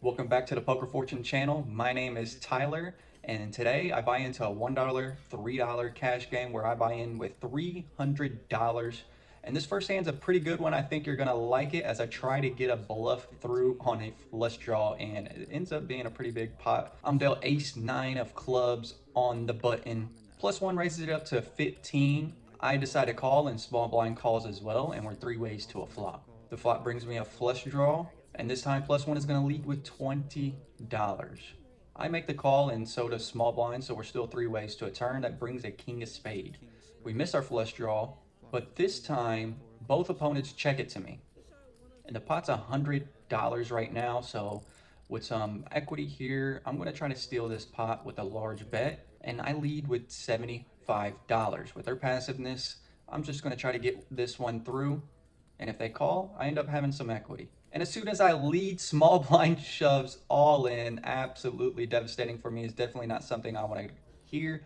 Welcome back to the Poker Fortune channel. My name is Tyler, and today I buy into a $1, $3 cash game where I buy in with $300. And this first hand's a pretty good one. I think you're gonna like it as I try to get a bluff through on a flush draw, and it ends up being a pretty big pot. I'm dealt ace nine of clubs on the button. Plus one raises it up to 15. I decide to call, and small blind calls as well, and we're three ways to a flop. The flop brings me a flush draw, and this time plus one is going to lead with $20. I make the call, and so does small blind, so we're still three ways to a turn. That brings a king of spade. We miss our flush draw, but this time both opponents check it to me. And the pot's $100 right now, so with some equity here, I'm going to try to steal this pot with a large bet, and I lead with $75. With their passiveness, I'm just going to try to get this one through, and if they call, I end up having some equity. And as soon as I lead, small blind shoves all in. Absolutely devastating for me. Is definitely not something I want to hear,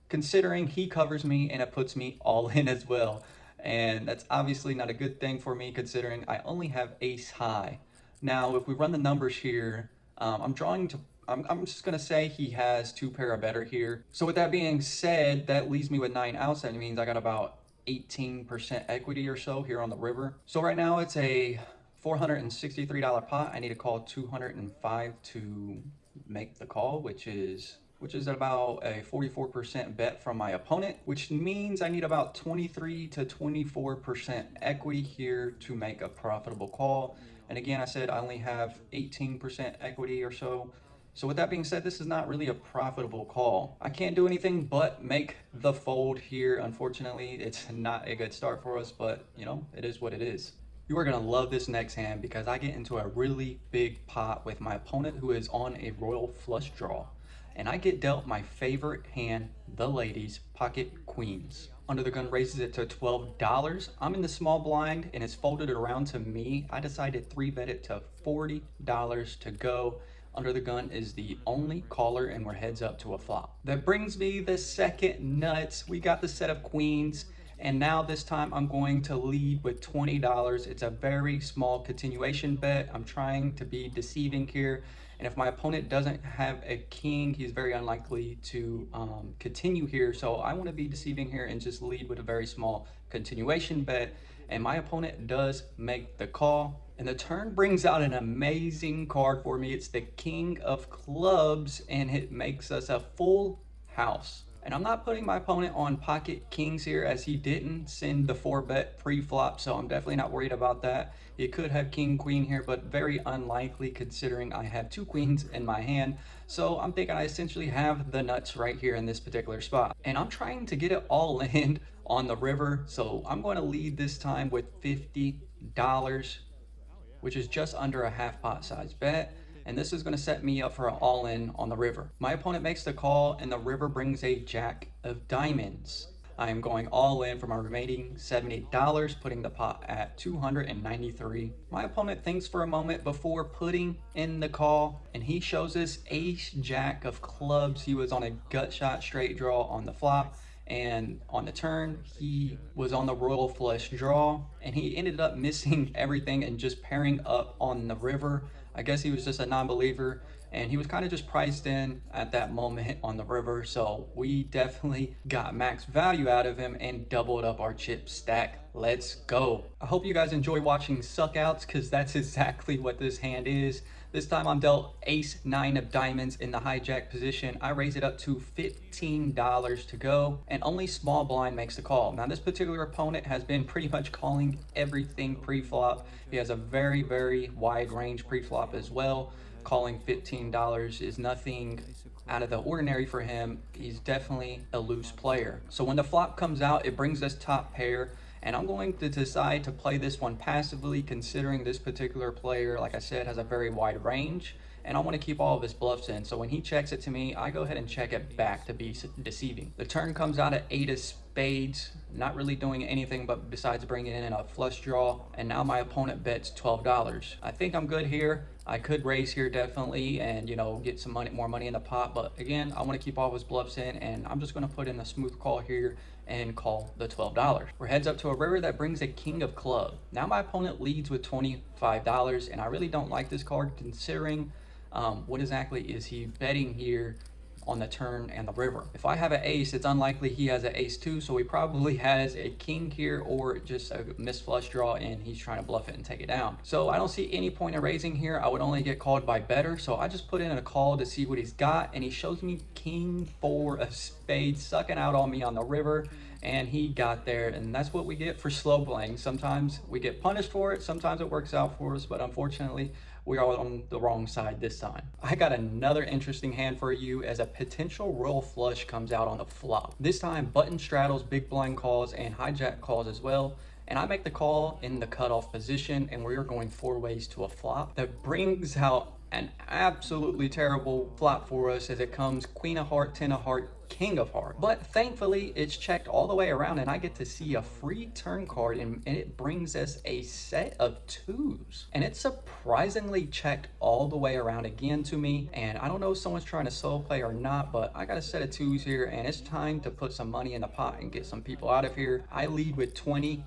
considering he covers me and it puts me all in as well. And that's obviously not a good thing for me, considering I only have ace high. Now, if we run the numbers here, I'm just going to say he has two pair or better here. So with that being said, that leaves me with 9 outs. That means I got about 18% equity or so here on the river. So right now it's a $463 pot. I need to call 205 to make the call, which is about a 44% bet from my opponent, which means I need about 23 to 24% equity here to make a profitable call. And again, I said I only have 18% equity or so. So with that being said, this is not really a profitable call. I can't do anything but make the fold here. Unfortunately, it's not a good start for us, but you know, it is what it is. You are going to love this next hand because I get into a really big pot with my opponent who is on a royal flush draw. And I get dealt my favorite hand, the ladies, pocket queens. Under the gun raises it to $12. I'm in the small blind and it's folded around to me. I decided 3-bet it to $40 to go. Under the gun is the only caller and we're heads up to a flop. That brings me the second nuts. We got the set of queens. And now this time I'm going to lead with $20. It's a very small continuation bet. I'm trying to be deceiving here. And if my opponent doesn't have a king, he's very unlikely to continue here. So I want to be deceiving here and just lead with a very small continuation bet. And my opponent does make the call. And the turn brings out an amazing card for me. It's the king of clubs, and it makes us a full house. And I'm not putting my opponent on pocket kings here, as he didn't send the 4-bet pre-flop, so I'm definitely not worried about that. He could have king queen here, but very unlikely considering I have 2 queens in my hand. So I'm thinking I essentially have the nuts right here in this particular spot. And I'm trying to get it all in on the river, so I'm going to lead this time with $50, which is just under a half pot size bet. And this is going to set me up for an all-in on the river. My opponent makes the call, and the river brings a jack of diamonds. I am going all in for my remaining $70, putting the pot at $293. My opponent thinks for a moment before putting in the call, and he shows us ace jack of clubs. He was on a gut shot straight draw on the flop, and on the turn he was on the royal flush draw, and he ended up missing everything and just pairing up on the river. I guess he was just a non-believer, and he was kind of just priced in at that moment on the river. So we definitely got max value out of him and doubled up our chip stack. Let's go. I hope you guys enjoy watching suckouts, because that's exactly what this hand is. This time I'm dealt ace 9 of diamonds in the hijack position. I raise it up to $15 to go, and only small blind makes the call. Now this particular opponent has been pretty much calling everything pre-flop. He has a very, very wide range pre-flop as well. Calling $15 is nothing out of the ordinary for him. He's definitely a loose player. So when the flop comes out, it brings us top pair. And I'm going to decide to play this one passively, considering this particular player, like I said, has a very wide range. And I want to keep all of his bluffs in. So when he checks it to me, I go ahead and check it back to be deceiving. The turn comes out at 8 of spades, not really doing anything but besides bringing in a flush draw. And now my opponent bets $12. I think I'm good here. I could raise here definitely and, you know, get some money, more money in the pot. But again, I want to keep all of his bluffs in, and I'm just going to put in a smooth call here and call the $12. We're heads up to a river that brings a king of club. Now my opponent leads with $25, and I really don't like this card considering What exactly is he betting here on the turn and the river? If I have an ace, it's unlikely he has an ace too, so he probably has a king here or just a missed flush draw and he's trying to bluff it and take it down. So I don't see any point in raising here. I would only get called by better, so I just put in a call to see what he's got, and he shows me king four of spades sucking out on me on the river, and he got there, and that's what we get for slow playing. Sometimes we get punished for it, sometimes it works out for us, but unfortunately we are on the wrong side this time. I got another interesting hand for you as a potential royal flush comes out on the flop. This time button straddles, big blind calls, and hijack calls as well. And I make the call in the cutoff position, and we are going 4 ways to a flop that brings out an absolutely terrible flop for us as it comes queen of heart, 10 of heart, king of heart. But thankfully it's checked all the way around, and I get to see a free turn card, and it brings us a set of twos, and it's surprisingly checked all the way around again to me. And I don't know if someone's trying to solo play or not, but I got a set of twos here, and it's time to put some money in the pot and get some people out of here. I lead with $20,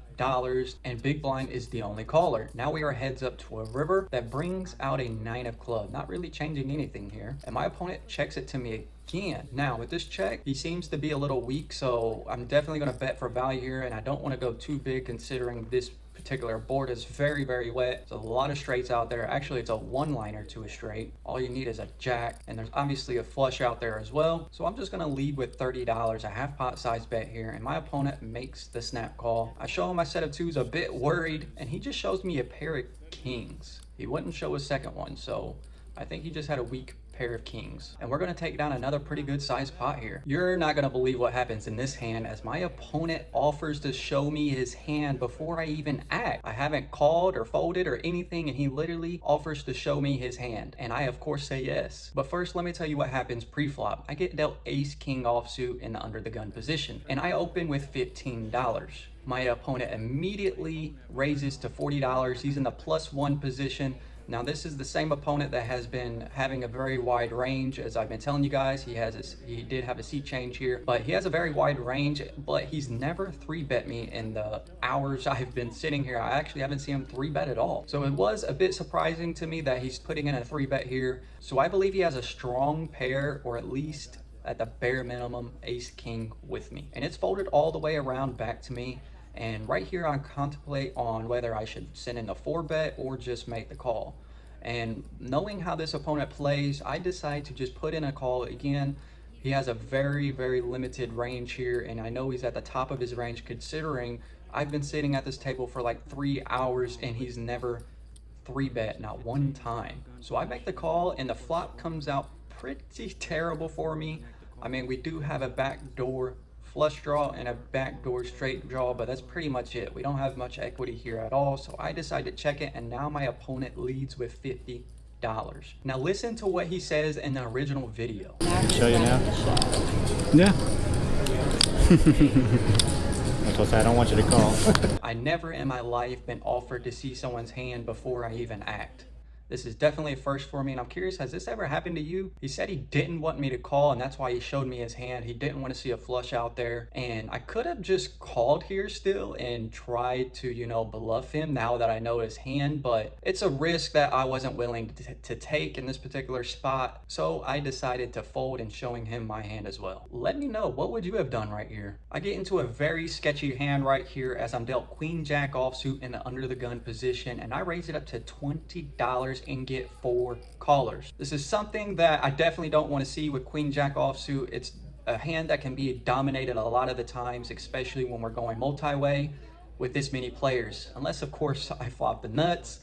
and big blind is the only caller. Now we are heads up to a river that brings out a 9 of club, not really changing anything here, and my opponent checks it to me again. Now with this check, he seems to be a little weak, so I'm definitely going to bet for value here, and I don't want to go too big considering this particular board is very wet. There's a lot of straights out there. Actually, it's a one-liner to a straight. All you need is a jack, and there's obviously a flush out there as well. So I'm just going to lead with $30, a half pot size bet here, and my opponent makes the snap call. I show him my set of twos, a bit worried, and he just shows me a pair of kings. He wouldn't show a second one, so I think he just had a weak pair of kings, and we're going to take down another pretty good sized pot here. You're not going to believe what happens in this hand as my opponent offers to show me his hand before I even act. I haven't called or folded or anything, and he literally offers to show me his hand, and I of course say yes. But first, let me tell you what happens pre-flop. I get dealt ace king offsuit in the under the gun position, and I open with $15. My opponent immediately raises to $40. He's in the +1 position. Now this is the same opponent that has been having a very wide range. As I've been telling you guys, he did have a seat change here, but he has a very wide range, but he's never 3-bet me in the hours I've been sitting here. I actually haven't seen him 3-bet at all. So it was a bit surprising to me that he's putting in a 3-bet here. So I believe he has a strong pair, or at least at the bare minimum, ace king with me. And it's folded all the way around back to me. And right here I contemplate on whether I should send in a 4-bet or just make the call. And knowing how this opponent plays, I decide to just put in a call again. He has a very limited range here, and I know he's at the top of his range considering I've been sitting at this table for like 3 hours and he's never 3-bet, not one time. So I make the call, and the flop comes out pretty terrible for me. I mean, we do have a backdoor flush draw and a backdoor straight draw, but that's pretty much it. We don't have much equity here at all, so I decide to check it, and now my opponent leads with $50. Now listen to what he says in the original video. I can show you now. Yeah. That's what I don't want you to call. I never in my life been offered to see someone's hand before I even act. This is definitely a first for me, and I'm curious, has this ever happened to you? He said he didn't want me to call, and that's why he showed me his hand. He didn't want to see a flush out there, and I could have just called here still and tried to, you know, bluff him now that I know his hand, but it's a risk that I wasn't willing to take in this particular spot, so I decided to fold and showing him my hand as well. Let me know, what would you have done right here? I get into a very sketchy hand right here as I'm dealt queen jack offsuit in the under the gun position, and I raise it up to $20 and get 4 callers. This is something that I definitely don't want to see with queen jack offsuit. It's a hand that can be dominated a lot of the times, especially when we're going multi-way with this many players, unless of course I flop the nuts.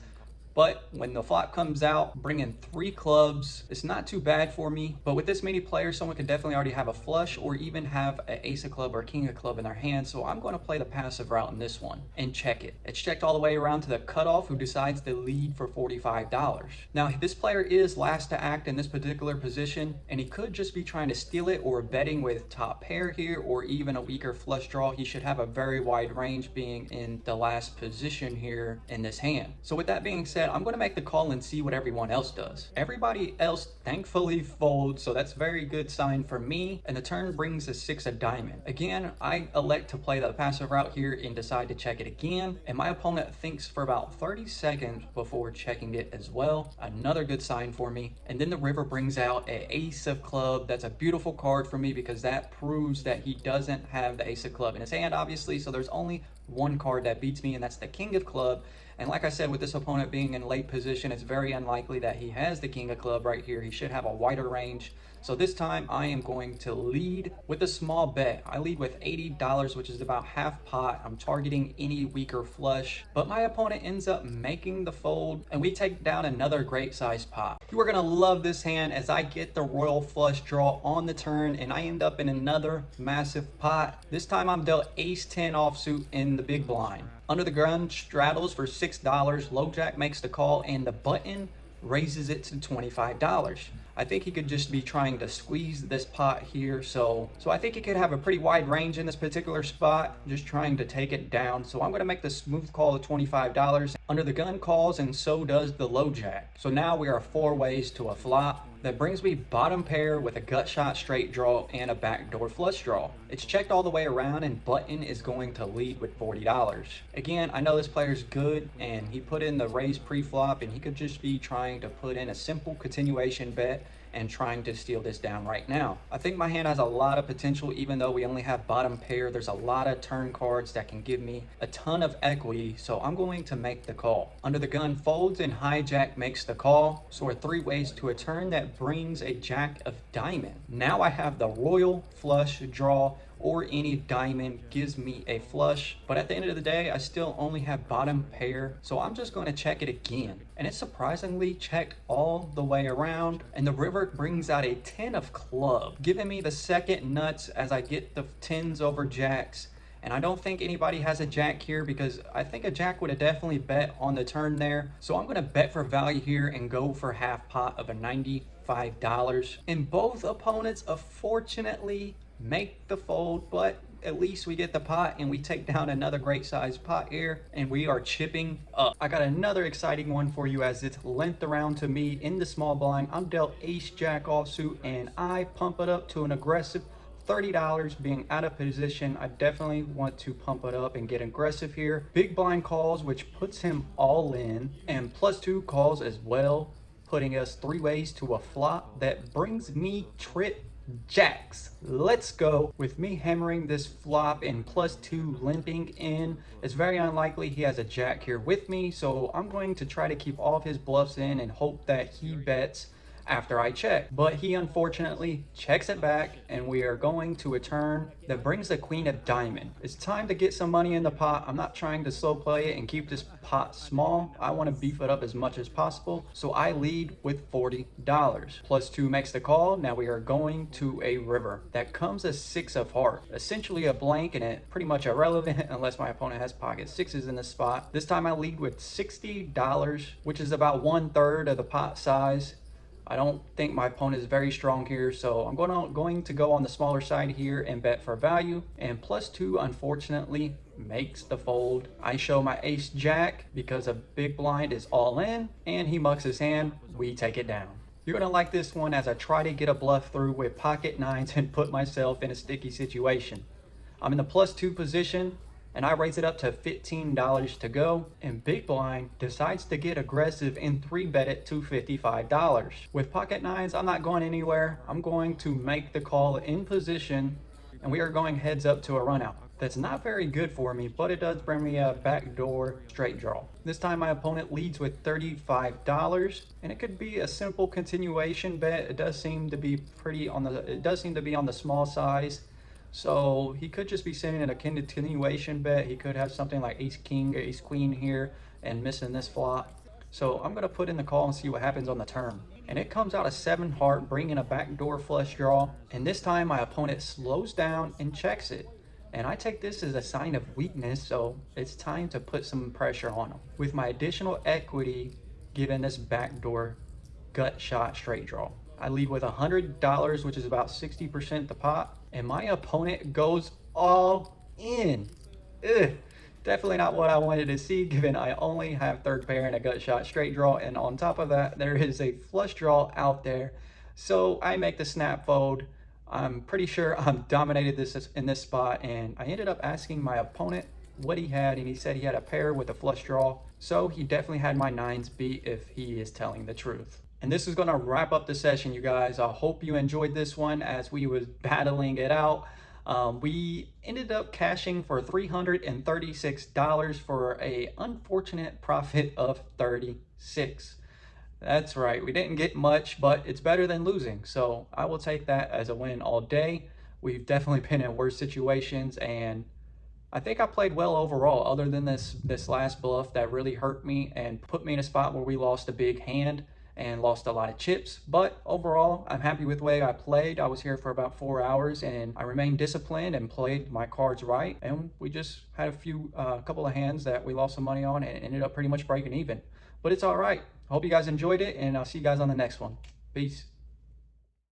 But when the flop comes out, bringing 3 clubs, it's not too bad for me. But with this many players, someone could definitely already have a flush or even have an ace of club or a king of club in their hand. So I'm going to play the passive route in this one and check it. It's checked all the way around to the cutoff, who decides to lead for $45. Now, this player is last to act in this particular position, and he could just be trying to steal it or betting with top pair here or even a weaker flush draw. He should have a very wide range being in the last position here in this hand. So with that being said, said, I'm going to make the call and see what everyone else does. Everybody else thankfully folds, so that's very good sign for me. And the turn brings a 6 of diamond. Again, I elect to play the passive route here and decide to check it again. And my opponent thinks for about 30 seconds before checking it as well. Another good sign for me. And then the river brings out an ace of club. That's a beautiful card for me because that proves that he doesn't have the ace of club in his hand, obviously. So there's only one card that beats me, and that's the king of club. And like I said, with this opponent being in late position, it's very unlikely that he has the king of club right here. He should have a wider range. So this time I am going to lead with a small bet. I lead with $80, which is about half pot. I'm targeting any weaker flush, but my opponent ends up making the fold and we take down another great size pot. You are gonna love this hand as I get the royal flush draw on the turn and I end up in another massive pot. This time I'm dealt ace 10 offsuit in the big blind. Under the gun straddles for $6. Low jack makes the call and the button raises it to $25. I think he could just be trying to squeeze this pot here. So I think he could have a pretty wide range in this particular spot, just trying to take it down. So I'm going to make the smooth call of $25. Under the gun calls, and so does the low jack. So now we are 4 ways to a flop. That brings me bottom pair with a gut shot straight draw and a backdoor flush draw. It's checked all the way around and button is going to lead with $40. Again, I know this player's good and he put in the raise pre-flop and he could just be trying to put in a simple continuation bet and trying to steal this down right now. I think my hand has a lot of potential even though we only have bottom pair. There's a lot of turn cards that can give me a ton of equity, so I'm going to make the call. Under the gun folds and hijack makes the call. So we're 3 ways to a turn that brings a jack of diamond. Now I have the royal flush draw or any diamond gives me a flush, but at the end of the day I still only have bottom pair, so I'm just going to check it again, and it surprisingly checked all the way around, and the river brings out a 10 of club, giving me the second nuts as I get the 10s over jacks. And I don't think anybody has a jack here because I think a jack would have definitely bet on the turn there. So I'm going to bet for value here and go for half pot of a $95. And both opponents unfortunately make the fold, but at least we get the pot and we take down another great size pot here and we are chipping up. I got another exciting one for you as it's length around to me in the small blind. I'm dealt ace jack offsuit and I pump it up to an aggressive $30. Being out of position, I definitely want to pump it up and get aggressive here. Big blind calls, which puts him all in, and +2 calls as well, putting us 3 ways to a flop that brings me trip jacks. Let's go. With me hammering this flop and +2 limping in, it's very unlikely he has a jack here with me, so I'm going to try to keep all of his bluffs in and hope that he bets after I check. But he unfortunately checks it back and we are going to a turn that brings the queen of diamond. It's time to get some money in the pot. I'm not trying to slow play it and keep this pot small. I want to beef it up as much as possible. So I lead with $40. +2 makes the call. Now we are going to a river. That comes a 6 of heart. Essentially a blank and it pretty much irrelevant unless my opponent has pocket 6s in the spot. This time I lead with $60, which is about 1/3 of the pot size. I don't think my opponent is very strong here, so I'm going to go on the smaller side here and bet for value. And +2 unfortunately makes the fold. I show my ace jack because a big blind is all in and he mucks his hand. We take it down. You're going to like this one as I try to get a bluff through with pocket 9s and put myself in a sticky situation. I'm in the +2 position and I raise it up to $15 to go, and big blind decides to get aggressive and 3-bet it to $55. With pocket 9s, I'm not going anywhere. I'm going to make the call in position and we are going heads up to a run out. That's not very good for me, but it does bring me a backdoor straight draw. This time my opponent leads with $35 and it could be a simple continuation bet. It does seem to be on the small size. So he could just be sending in a continuation bet. He could have something like ace king or ace queen here and missing this flop. So I'm going to put in the call and see what happens on the turn. And it comes out a 7 heart, bringing a backdoor flush draw. And this time my opponent slows down and checks it. And I take this as a sign of weakness, so it's time to put some pressure on him. With my additional equity given this backdoor gut shot straight draw. I lead with $100, which is about 60% the pot, and my opponent goes all in. Definitely not what I wanted to see, given I only have third pair and a gut shot straight draw, and on top of that, there is a flush draw out there. So I make the snap fold. I'm pretty sure I'm dominated this in this spot, and I ended up asking my opponent what he had, and he said he had a pair with a flush draw. So he definitely had my nines beat if he is telling the truth. And this is going to wrap up the session, you guys. I hope you enjoyed this one as we was battling it out. We ended up cashing for $336 for a unfortunate profit of 36. That's right, we didn't get much, but it's better than losing. So I will take that as a win all day. We've definitely been in worse situations, and I think I played well overall, other than this last bluff that really hurt me and put me in a spot where we lost a big hand and lost a lot of chips. But overall, I'm happy with the way I played. I was here for about 4 hours, and I remained disciplined and played my cards right. And we just had a couple of hands that we lost some money on and ended up pretty much breaking even. But it's all right. I hope you guys enjoyed it, and I'll see you guys on the next one. Peace.